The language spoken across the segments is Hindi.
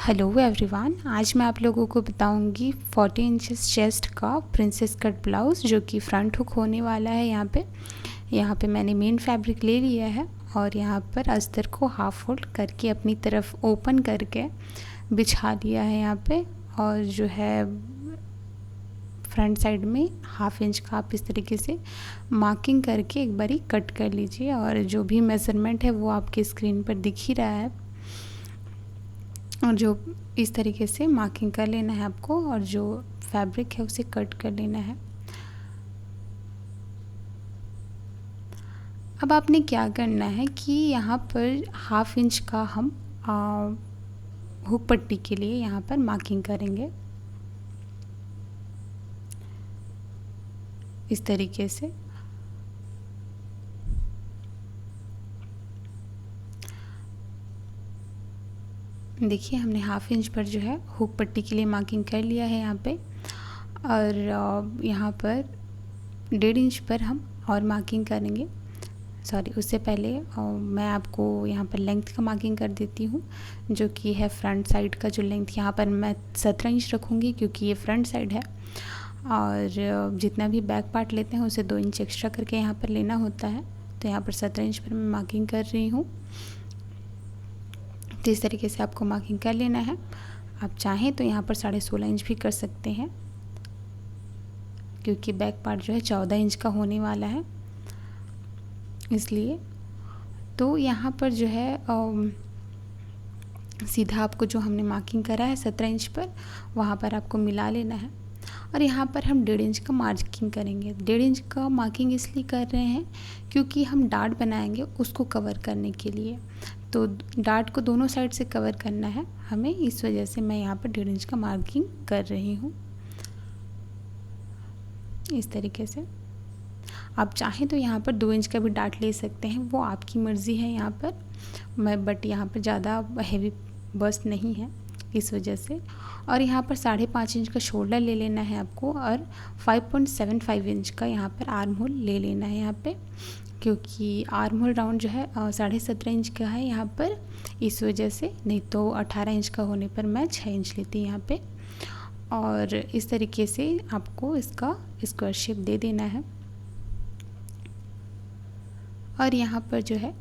हेलो एवरीवन, आज मैं आप लोगों को बताऊंगी 40 इंचेस चेस्ट का प्रिंसेस कट ब्लाउज़ जो कि फ्रंट हुक होने वाला है। यहाँ पे मैंने मेन फैब्रिक ले लिया है और यहाँ पर अस्तर को हाफ फोल्ड करके अपनी तरफ ओपन करके बिछा लिया है यहाँ पे। और जो है फ्रंट साइड में हाफ इंच का आप इस तरीके से मार्किंग करके एक बारी कट कर लीजिए। और जो भी मेज़रमेंट है वो आपके स्क्रीन पर दिख ही रहा है, और जो इस तरीके से मार्किंग कर लेना है आपको और जो फैब्रिक है उसे कट कर लेना है। अब आपने क्या करना है कि यहाँ पर हाफ इंच का हम हुक पट्टी के लिए यहाँ पर मार्किंग करेंगे इस तरीके से। देखिए हमने हाफ इंच पर जो है हुक पट्टी के लिए मार्किंग कर लिया है यहाँ पे। और यहाँ पर 1.5 इंच पर हम और मार्किंग करेंगे। सॉरी, उससे पहले मैं आपको यहाँ पर लेंथ का मार्किंग कर देती हूँ, जो कि है फ्रंट साइड का जो लेंथ यहाँ पर मैं 17 इंच रखूँगी क्योंकि ये फ्रंट साइड है। और जितना भी बैक पार्ट लेते हैं उसे 2 इंच एक्स्ट्रा करके यहाँ पर लेना होता है। तो यहाँ पर 17 इंच पर मैं मार्किंग कर रही हूँ। तो इस तरीके से आपको मार्किंग कर लेना है। आप चाहें तो यहाँ पर 16.5 इंच भी कर सकते हैं क्योंकि बैक पार्ट जो है 14 इंच का होने वाला है, इसलिए। तो यहाँ पर जो है सीधा आपको जो हमने मार्किंग करा है 17 इंच पर, वहाँ पर आपको मिला लेना है। और यहाँ पर हम 1.5 इंच का मार्किंग करेंगे। 1.5 इंच का मार्किंग इसलिए कर रहे हैं क्योंकि हम डार्ट बनाएंगे उसको कवर करने के लिए। तो डार्ट को दोनों साइड से कवर करना है हमें, इस वजह से मैं यहाँ पर 1.5 इंच का मार्किंग कर रही हूँ इस तरीके से। आप चाहें तो यहाँ पर 2 इंच का भी डार्ट ले सकते हैं, वो आपकी मर्ज़ी है यहाँ पर। बट यहाँ पर ज़्यादा हैवी बस्ट नहीं है इस वजह से। और यहाँ पर 5.5 इंच का शोल्डर ले लेना है आपको और 5.75 इंच का यहाँ पर आर्म होल ले लेना है यहाँ पे, क्योंकि आर्म होल राउंड जो है 17.5 इंच का है यहाँ पर, इस वजह से। नहीं तो 18 इंच का होने पर मैं 6 इंच लेती यहाँ पे। और इस तरीके से आपको इसका स्क्वायर शेप दे देना है। और यहाँ पर जो है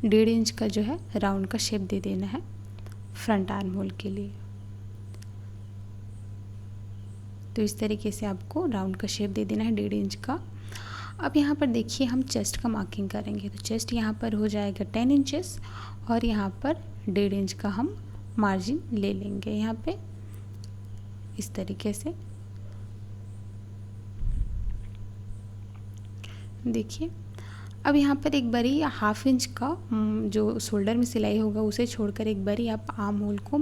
1.5 इंच का जो है राउंड का शेप दे देना है फ्रंट आर्म होल के लिए। तो इस तरीके से आपको राउंड का शेप दे देना है 1.5 इंच का। अब यहाँ पर देखिए हम चेस्ट का मार्किंग करेंगे। तो चेस्ट यहाँ पर हो जाएगा 10 इंचेस और यहाँ पर 1.5 इंच का हम मार्जिन ले लेंगे यहाँ पे इस तरीके से। देखिए अब यहाँ पर एक बारी हाफ इंच का जो शोल्डर में सिलाई होगा उसे छोड़कर एक बारी आप आर्म होल को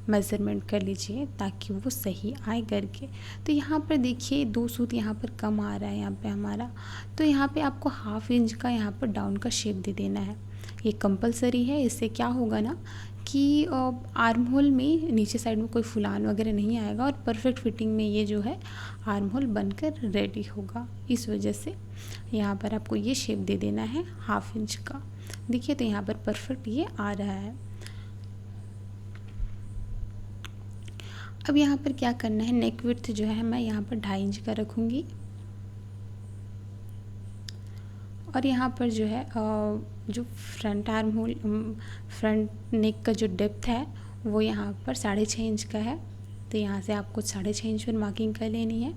मेज़रमेंट कर लीजिए ताकि वो सही आए करके। तो यहाँ पर देखिए 2 सूत यहाँ पर कम आ रहा है यहाँ पे हमारा। तो यहाँ पे आपको हाफ इंच का यहाँ पर डाउन का शेप दे देना है, ये कंपलसरी है। इससे क्या होगा ना कि आर्म होल में नीचे साइड में कोई फुलान वगैरह नहीं आएगा और परफेक्ट फिटिंग में ये जो है आर्म होल बनकर रेडी होगा। इस वजह से यहाँ पर आपको ये शेप दे देना है हाफ इंच का। देखिए तो यहाँ पर परफेक्ट ये आ रहा है। अब यहाँ पर क्या करना है, नेक विड्थ जो है मैं यहाँ पर 2.5 इंच का रखूँगी। और यहाँ पर जो है जो फ्रंट आर्म होल फ्रंट नेक का जो डेप्थ है वो यहाँ पर 6.5 इंच का है। तो यहाँ से आपको 6.5 इंच पर मार्किंग कर लेनी है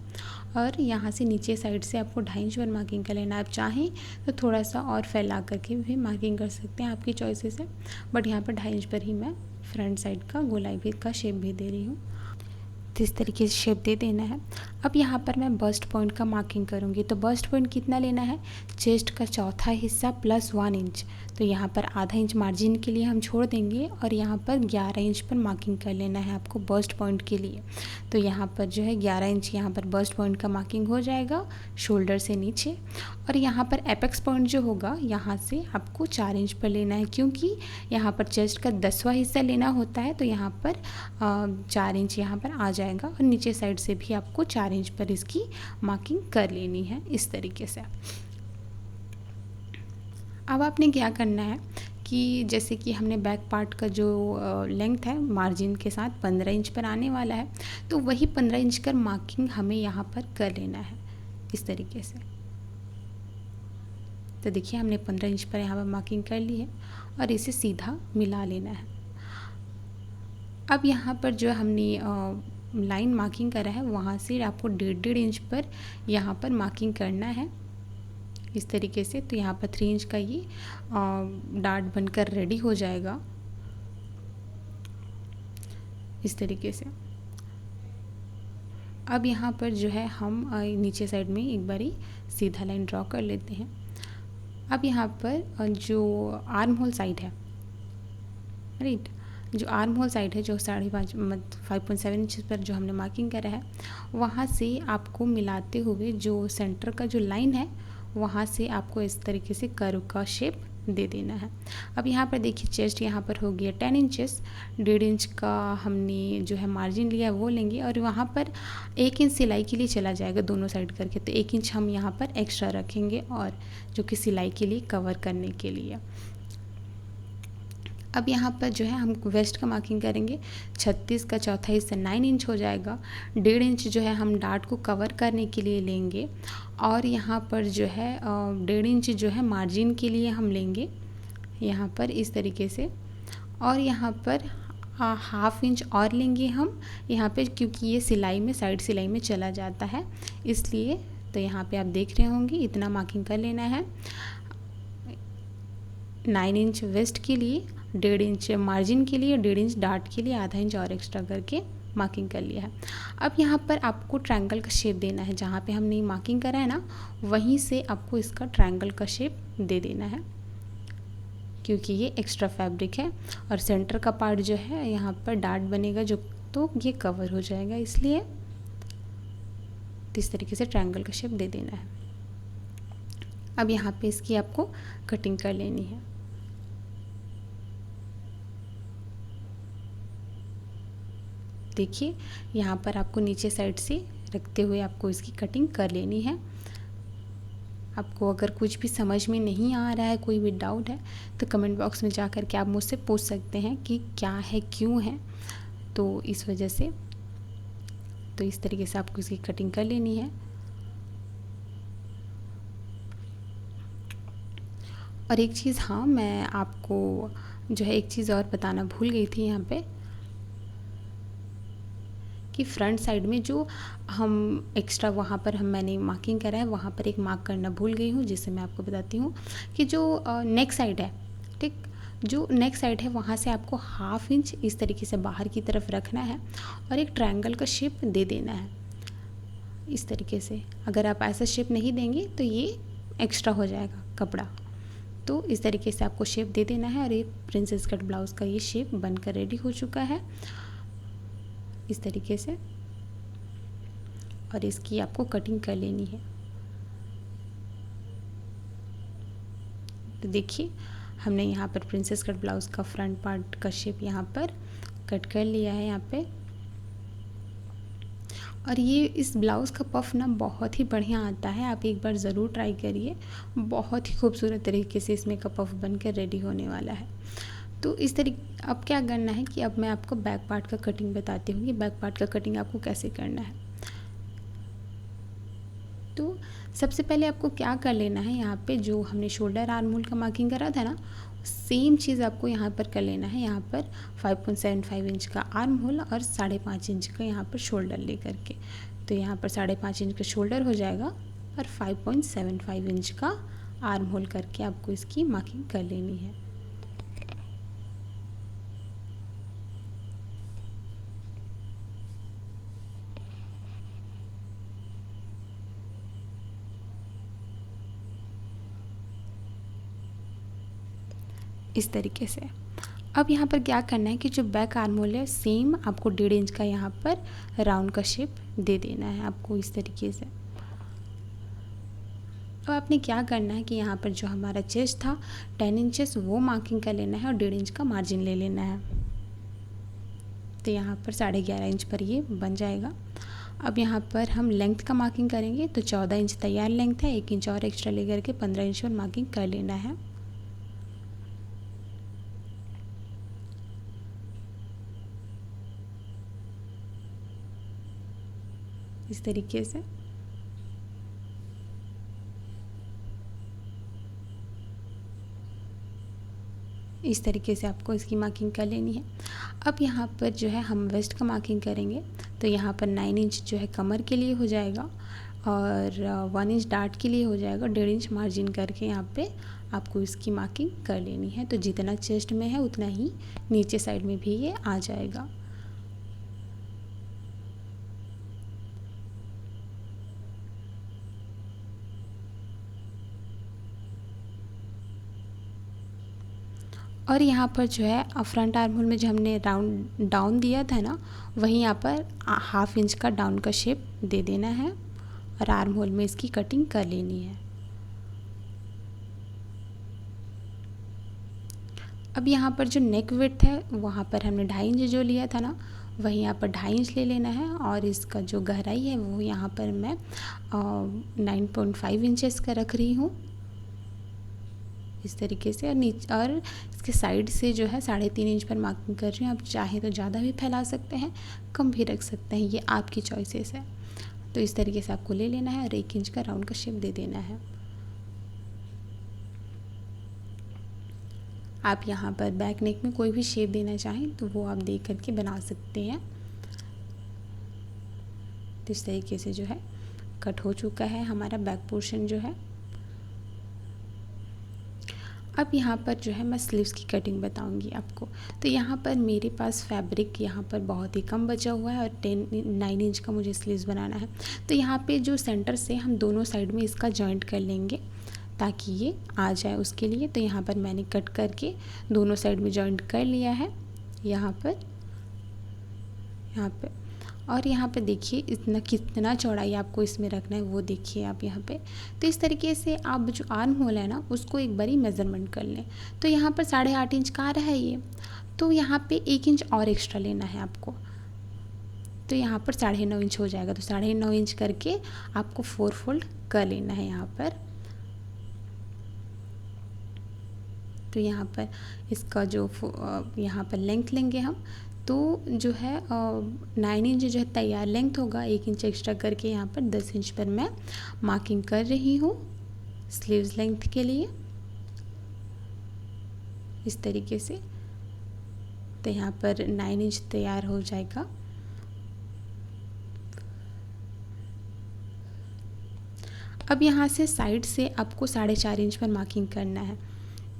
और यहाँ से नीचे साइड से आपको 2.5 इंच पर मार्किंग कर लेना है। आप चाहें तो थोड़ा सा और फैला करके भी मार्किंग कर सकते हैं, आपकी चॉइसेस है। बट यहाँ पर 2.5 इंच पर ही मैं फ्रंट साइड का गोलाई भी का शेप भी दे रही हूँ। तो इस तरीके से शेप दे देना है। अब यहाँ पर मैं बस्ट पॉइंट का मार्किंग करूँगी। तो बस्ट पॉइंट कितना लेना है, चेस्ट का चौथा हिस्सा प्लस 1 इंच। तो यहाँ पर आधा इंच मार्जिन के लिए हम छोड़ देंगे और यहाँ पर 11 इंच पर मार्किंग कर लेना है आपको बस्ट पॉइंट के लिए। तो यहाँ पर जो है 11 इंच यहाँ पर बस्ट पॉइंट का मार्किंग हो जाएगा शोल्डर से नीचे। और यहाँ पर एपेक्स पॉइंट जो होगा यहाँ से आपको 4 इंच पर लेना है, क्योंकि यहाँ पर चेस्ट का 10वां हिस्सा लेना होता है। तो यहाँ पर 4 इंच यहाँ पर आ जाएगा और नीचे साइड से भी आपको 4 इंच पर इसकी मार्किंग कर लेनी है इस तरीके से। अब आपने क्या करना है कि जैसे कि हमने बैक पार्ट का जो लेंथ है मार्जिन के साथ 15 इंच पर आने वाला है, तो वही 15 इंच का मार्किंग हमें यहाँ पर कर लेना है इस तरीके से। तो देखिए हमने 15 इंच पर यहाँ पर मार्किंग कर ली है और इसे सीधा मिला लेना है। अब यहाँ पर जो हमने लाइन मार्किंग करा है वहाँ से आपको 1.5 इंच पर यहाँ पर मार्किंग करना है इस तरीके से। तो यहाँ पर 3 इंच का ये डार्ट बनकर रेडी हो जाएगा इस तरीके से। अब यहाँ पर जो है हम नीचे साइड में एक बारी सीधा लाइन ड्रॉ कर लेते हैं। अब यहाँ पर जो आर्म होल साइड है, राइट, जो आर्म होल साइड है जो 5.7 इंच पर जो हमने मार्किंग करा है, वहाँ से आपको मिलाते हुए जो सेंटर का जो लाइन है वहाँ से आपको इस तरीके से कर्व का शेप दे देना है। अब यहाँ पर देखिए चेस्ट यहाँ पर हो गया 10 इंचेस, 1.5 इंच का हमने जो है मार्जिन लिया है वो लेंगे और वहाँ पर 1 इंच सिलाई के लिए चला जाएगा दोनों साइड करके, तो 1 इंच हम यहाँ पर एक्स्ट्रा रखेंगे और जो कि सिलाई के लिए कवर करने के लिए। अब यहाँ पर जो है हम वेस्ट का मार्किंग करेंगे, 36 का चौथा हिस्सा 9 इंच हो जाएगा, 1.5 इंच जो है हम डार्ट को कवर करने के लिए लेंगे और यहाँ पर जो है 1.5 इंच जो है मार्जिन के लिए हम लेंगे यहाँ पर इस तरीके से। और यहाँ पर 1/2 इंच और लेंगे हम यहाँ पे, क्योंकि ये सिलाई में साइड सिलाई में चला जाता है इसलिए। तो यहाँ पे आप देख रहे होंगे इतना मार्किंग कर लेना है। 9 इंच वेस्ट के लिए, 1.5 इंच मार्जिन के लिए, 1.5 इंच डार्ट के लिए, आधा इंच और एक्स्ट्रा करके मार्किंग कर लिया है। अब यहाँ पर आपको ट्रायंगल का शेप देना है, जहाँ पे हमने मार्किंग करा है ना वहीं से आपको इसका ट्रायंगल का शेप दे देना है, क्योंकि ये एक्स्ट्रा फैब्रिक है और सेंटर का पार्ट जो है यहाँ पर डार्ट बनेगा जो, तो ये कवर हो जाएगा, इसलिए इस तरीके से ट्रायंगल का शेप दे देना है। अब यहाँ पे इसकी आपको कटिंग कर लेनी है। देखिए यहाँ पर आपको नीचे साइड से रखते हुए आपको इसकी कटिंग कर लेनी है। आपको अगर कुछ भी समझ में नहीं आ रहा है, कोई भी डाउट है, तो कमेंट बॉक्स में जा कर के आप मुझसे पूछ सकते हैं कि क्या है, क्यों है, तो इस वजह से। तो इस तरीके से आपको इसकी कटिंग कर लेनी है। और एक चीज़, हाँ, मैं आपको जो है एक चीज़ और बताना भूल गई थी यहाँ पे, कि फ्रंट साइड में जो हम एक्स्ट्रा वहाँ पर मैंने मार्किंग करा है वहाँ पर एक मार्क करना भूल गई हूँ, जिससे मैं आपको बताती हूँ कि जो नेक साइड है, ठीक, जो नेक साइड है वहाँ से आपको 1/2 इंच इस तरीके से बाहर की तरफ रखना है और एक ट्रायंगल का शेप दे देना है इस तरीके से। अगर आप ऐसा शेप नहीं देंगे तो ये एक्स्ट्रा हो जाएगा कपड़ा, तो इस तरीके से आपको शेप दे देना है। और ये प्रिंसेस कट ब्लाउज़ का ये शेप बनकर रेडी हो चुका है इस तरीके से, और इसकी आपको कटिंग कर लेनी है। तो देखिए हमने यहाँ पर प्रिंसेस कट ब्लाउज़ का फ्रंट पार्ट का शेप यहाँ पर कट कर लिया है यहाँ पे। और ये इस ब्लाउज़ का पफ ना बहुत ही बढ़िया आता है, आप एक बार ज़रूर ट्राई करिए, बहुत ही खूबसूरत तरीके से इसमें का पफ बनकर रेडी होने वाला है। तो इस तरीके अब क्या करना है कि अब मैं आपको बैक पार्ट का कटिंग बताती हूँ कि बैक पार्ट का कटिंग आपको कैसे करना है। तो सबसे पहले आपको क्या कर लेना है, यहाँ पे जो हमने शोल्डर आर्म होल का मार्किंग करा था ना, सेम चीज़ आपको यहाँ पर कर लेना है। यहाँ पर 5.75 इंच का आर्म होल और 5.5 इंच का यहाँ पर शोल्डर ले करके, तो यहाँ पर 5.5 इंच का शोल्डर हो जाएगा और 5.75 इंच का आर्म होल करके आपको इसकी मार्किंग कर लेनी है। इस तरीके से। अब यहाँ पर क्या करना है कि जो बैक आर्म होल है सेम आपको 1.5 इंच का यहाँ पर राउंड का शेप दे देना है आपको इस तरीके से। अब आपने क्या करना है कि यहाँ पर जो हमारा चेस्ट था 10 इंचेस वो मार्किंग कर लेना है और 1.5 इंच का मार्जिन ले लेना है। तो यहाँ पर 11.5 इंच पर ये बन जाएगा। अब यहाँ पर हम लेंथ का मार्किंग करेंगे, तो 14 इंच तैयार लेंथ है, 1 इंच और एक्स्ट्रा लेकर के 15 इंच पर मार्किंग कर लेना है। इस तरीके से। इस तरीके से आपको इसकी मार्किंग कर लेनी है। अब यहाँ पर जो है हम वेस्ट का मार्किंग करेंगे, तो यहाँ पर 9 इंच जो है कमर के लिए हो जाएगा और 1 इंच डार्ट के लिए हो जाएगा। 1.5 इंच मार्जिन करके यहाँ पे आपको इसकी मार्किंग कर लेनी है। तो जितना चेस्ट में है उतना ही नीचे साइड में भी ये आ जाएगा। और यहाँ पर जो है फ्रंट आर्म होल में जो हमने राउंड डाउन दिया था ना, वहीं यहाँ पर 1/2 इंच का डाउन का शेप दे देना है और आर्म होल में इसकी कटिंग कर लेनी है। अब यहाँ पर जो नेक विड्थ है वहाँ पर हमने 2.5 इंच जो लिया था ना, वहीं यहाँ पर 2.5 इंच ले लेना है और इसका जो गहराई है वो यहाँ पर मैं 9.5 इंचेस का रख रही हूँ इस तरीके से। और नीचे और इसके साइड से जो है 3.5 इंच पर मार्किंग कर रही हूँ। आप चाहे तो ज़्यादा भी फैला सकते हैं, कम भी रख सकते हैं, ये आपकी चॉइसेस है। तो इस तरीके से आपको ले लेना है और 1 इंच का राउंड का शेप दे देना है। आप यहाँ पर बैक नेक में कोई भी शेप देना चाहें तो वो आप दे करके बना सकते हैं। तो इस तरीके से जो है कट हो चुका है हमारा बैक पोर्शन जो है। अब यहाँ पर जो है मैं स्लीव्स की कटिंग बताऊंगी आपको। तो यहाँ पर मेरे पास फैब्रिक यहाँ पर बहुत ही कम बचा हुआ है और 9 इंच का मुझे स्लीव्स बनाना है। तो यहाँ पे जो सेंटर से हम दोनों साइड में इसका जॉइंट कर लेंगे ताकि ये आ जाए उसके लिए। तो यहाँ पर मैंने कट करके दोनों साइड में जॉइंट कर लिया है यहाँ पर। और यहाँ पे देखिए इतना कितना चौड़ाई आपको इसमें रखना है वो देखिए आप यहाँ पे। तो इस तरीके से आप जो आर्म होल है ना उसको एक बारी मेज़रमेंट कर लें। तो यहाँ पर 8.5 इंच का आ रहा है ये, तो यहाँ पे 1 इंच और एक्स्ट्रा लेना है आपको। तो यहाँ पर 9.5 इंच हो जाएगा। तो 9.5 इंच करके आपको 4 फोल्ड कर लेना है यहाँ पर। तो यहाँ पर इसका जो यहाँ पर लेंथ लेंगे हम, तो जो है 9 इंच जो है तैयार लेंथ होगा, 1 इंच एक्स्ट्रा करके यहाँ पर 10 इंच पर मैं मार्किंग कर रही हूँ स्लीव्स लेंथ के लिए इस तरीके से। तो यहाँ पर 9 इंच तैयार हो जाएगा। अब यहाँ से साइड से आपको 4.5 इंच पर मार्किंग करना है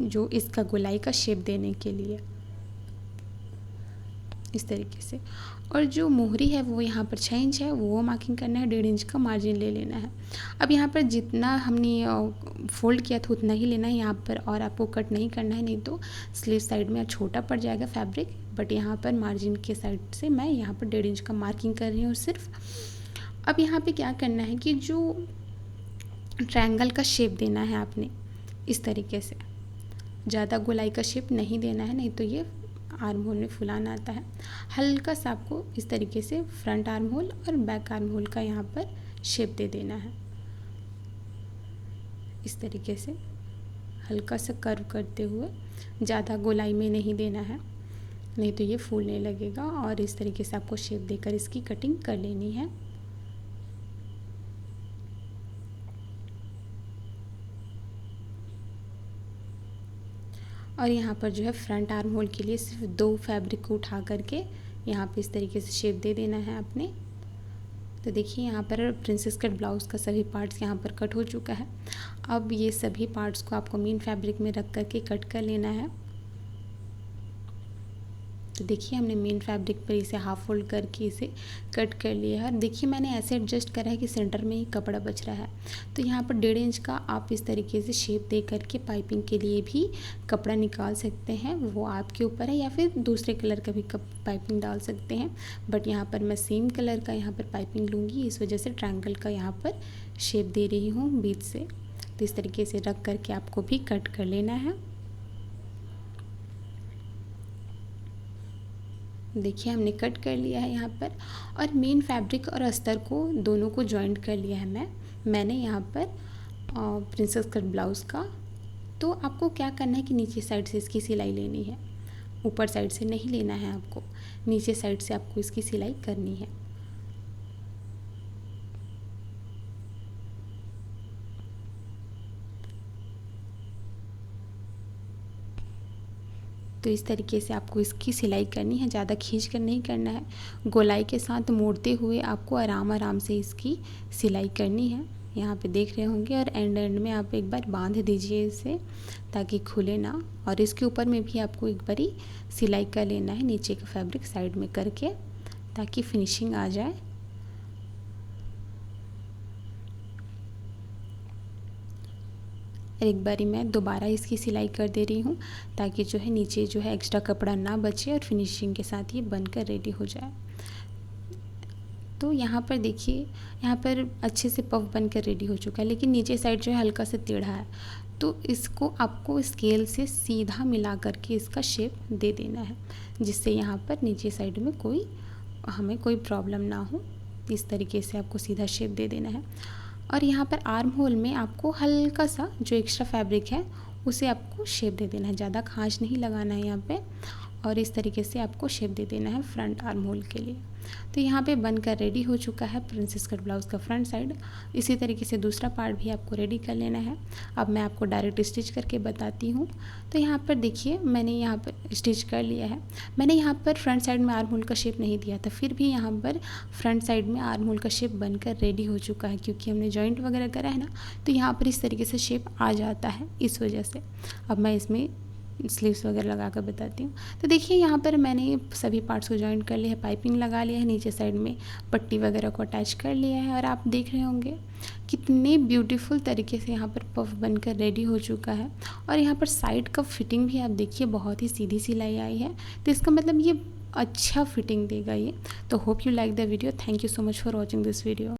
जो इसका गोलाई का शेप देने के लिए इस तरीके से। और जो मोहरी है वो यहाँ पर 6 इंच है, वो मार्किंग करना है। 1.5 इंच का मार्जिन ले लेना है। अब यहाँ पर जितना हमने फोल्ड किया था उतना ही लेना है यहाँ पर, और आपको कट नहीं करना है, नहीं तो स्लीव साइड में छोटा पड़ जाएगा फैब्रिक। बट यहाँ पर मार्जिन के साइड से मैं यहाँ पर 1.5 इंच का मार्किंग कर रही हूँ सिर्फ। अब यहाँ पर क्या करना है कि जो ट्रायंगल का शेप देना है आपने इस तरीके से, ज़्यादा गोलाई का शेप नहीं देना है, नहीं तो ये आर्म होल में फुलाना आता है। हल्का सा आपको इस तरीके से फ्रंट आर्म होल और बैक आर्म होल का यहाँ पर शेप दे देना है इस तरीके से, हल्का सा कर्व करते हुए, ज़्यादा गोलाई में नहीं देना है, नहीं तो ये फूलने लगेगा। और इस तरीके से आपको शेप देकर इसकी कटिंग कर लेनी है। और यहाँ पर जो है फ्रंट आर्म होल के लिए सिर्फ 2 फैब्रिक को उठा करके यहाँ पे इस तरीके से शेप दे देना है आपने। तो देखिए यहाँ पर प्रिंसेस कट ब्लाउज़ का सभी पार्ट्स यहाँ पर कट हो चुका है। अब ये सभी पार्ट्स को आपको मेन फैब्रिक में रख करके कट कर लेना है। तो देखिए हमने मेन फैब्रिक पर इसे हाफ फोल्ड करके इसे कट कर लिया है। देखिए मैंने ऐसे एडजस्ट करा है कि सेंटर में ही कपड़ा बच रहा है। तो यहाँ पर 1.5 इंच का आप इस तरीके से शेप दे करके पाइपिंग के लिए भी कपड़ा निकाल सकते हैं, वो आपके ऊपर है, या फिर दूसरे कलर का भी पाइपिंग डाल सकते हैं। बट यहाँ पर मैं सेम कलर का यहाँ पर पाइपिंग लूँगी, इस वजह से ट्रायंगल का यहाँ पर शेप दे रही हूँ बीच से। तो इस तरीके से रख करके आपको भी कट कर लेना है। देखिए हमने कट कर लिया है यहाँ पर। और मेन फैब्रिक और अस्तर को दोनों को जॉइंट कर लिया है मैंने यहाँ पर प्रिंसेस कट ब्लाउज़ का। तो आपको क्या करना है कि नीचे साइड से इसकी सिलाई लेनी है, ऊपर साइड से नहीं लेना है आपको, नीचे साइड से आपको इसकी सिलाई करनी है। तो इस तरीके से आपको इसकी सिलाई करनी है, ज़्यादा खींच कर नहीं करना है, गोलाई के साथ मोड़ते हुए आपको आराम आराम से इसकी सिलाई करनी है। यहाँ पे देख रहे होंगे, और एंड में आप एक बार बांध दीजिए इसे ताकि खुले ना, और इसके ऊपर में भी आपको एक बारी सिलाई कर लेना है नीचे का फैब्रिक साइड में करके, ताकि फिनिशिंग आ जाए। एक बारी मैं दोबारा इसकी सिलाई कर दे रही हूँ ताकि जो है नीचे जो है एक्स्ट्रा कपड़ा ना बचे और फिनिशिंग के साथ ये बनकर रेडी हो जाए। तो यहाँ पर देखिए, यहाँ पर अच्छे से पफ बनकर रेडी हो चुका है, लेकिन नीचे साइड जो है हल्का सा टेढ़ा है, तो इसको आपको स्केल से सीधा मिला करके इसका शेप दे देना है, जिससे यहाँ पर नीचे साइड में हमें कोई प्रॉब्लम ना हो। इस तरीके से आपको सीधा शेप दे देना है। और यहाँ पर आर्म होल में आपको हल्का सा जो एक्स्ट्रा फैब्रिक है उसे आपको शेप दे देना है, ज़्यादा खांच नहीं लगाना है यहाँ पे, और इस तरीके से आपको शेप दे देना है फ्रंट आर्म होल के लिए। तो यहाँ पे बनकर रेडी हो चुका है प्रिंसेस कट ब्लाउज़ का फ्रंट साइड। इसी तरीके से दूसरा पार्ट भी आपको रेडी कर लेना है। अब मैं आपको डायरेक्ट स्टिच करके बताती हूँ। तो यहाँ पर देखिए, मैंने यहाँ पर स्टिच कर लिया है। मैंने यहाँ पर फ्रंट साइड में आर्म होल का शेप नहीं दिया था, फिर भी यहाँ पर फ्रंट साइड में आर्म होल का शेप बनकर रेडी हो चुका है, क्योंकि हमने जॉइंट वगैरह करा है ना, तो यहाँ पर इस तरीके से शेप आ जाता है, इस वजह से। अब मैं इसमें स्लीव्स वगैरह लगा कर बताती हूँ। तो देखिए, यहाँ पर मैंने सभी पार्ट्स को जॉइन कर लिया है, पाइपिंग लगा लिया है, नीचे साइड में पट्टी वगैरह को अटैच कर लिया है, और आप देख रहे होंगे कितने ब्यूटीफुल तरीके से यहाँ पर पफ बनकर रेडी हो चुका है। और यहाँ पर साइड का फिटिंग भी आप देखिए, बहुत ही सीधी सिलाई आई है, तो इसका मतलब ये अच्छा फिटिंग देगा ये। तो hope you like the video. Thank you so much for watching this video.